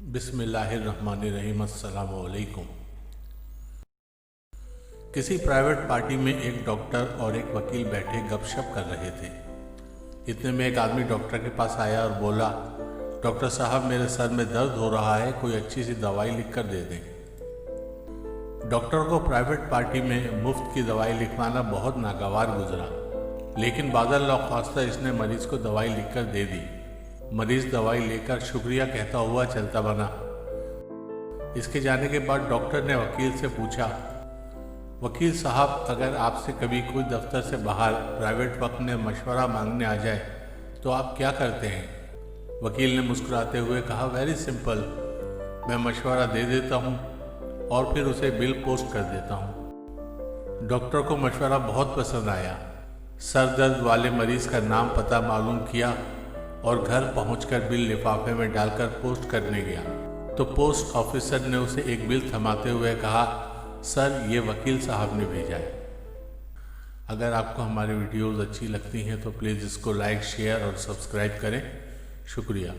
बिस्मिल्लाहिर्रहमानिर्रहीम। अस्सलाम वालेकुम। किसी प्राइवेट पार्टी में एक डॉक्टर और एक वकील बैठे गपशप कर रहे थे। इतने में एक आदमी डॉक्टर के पास आया और बोला, डॉक्टर साहब मेरे सर में दर्द हो रहा है, कोई अच्छी सी दवाई लिख कर दे दें। डॉक्टर को प्राइवेट पार्टी में मुफ्त की दवाई लिखवाना बहुत नागवार गुजरा, लेकिन बादल ख्वास्ता इसने मरीज को दवाई लिखकर दे दी। मरीज दवाई लेकर शुक्रिया कहता हुआ चलता बना। इसके जाने के बाद डॉक्टर ने वकील से पूछा, वकील साहब अगर आपसे कभी कोई दफ्तर से बाहर प्राइवेट वक्त में मशवरा मांगने आ जाए तो आप क्या करते हैं? वकील ने मुस्कुराते हुए कहा, वेरी सिंपल, मैं मशवरा दे देता हूँ और फिर उसे बिल पोस्ट कर देता हूँ। डॉक्टर को मशवरा बहुत पसंद आया। सर दर्द वाले मरीज का नाम पता मालूम किया और घर पहुंचकर बिल लिफाफे में डालकर पोस्ट करने गया तो पोस्ट ऑफिसर ने उसे एक बिल थमाते हुए कहा, सर ये वकील साहब ने भेजा है। अगर आपको हमारी वीडियोस अच्छी लगती हैं तो प्लीज़ इसको लाइक, शेयर और सब्सक्राइब करें। शुक्रिया।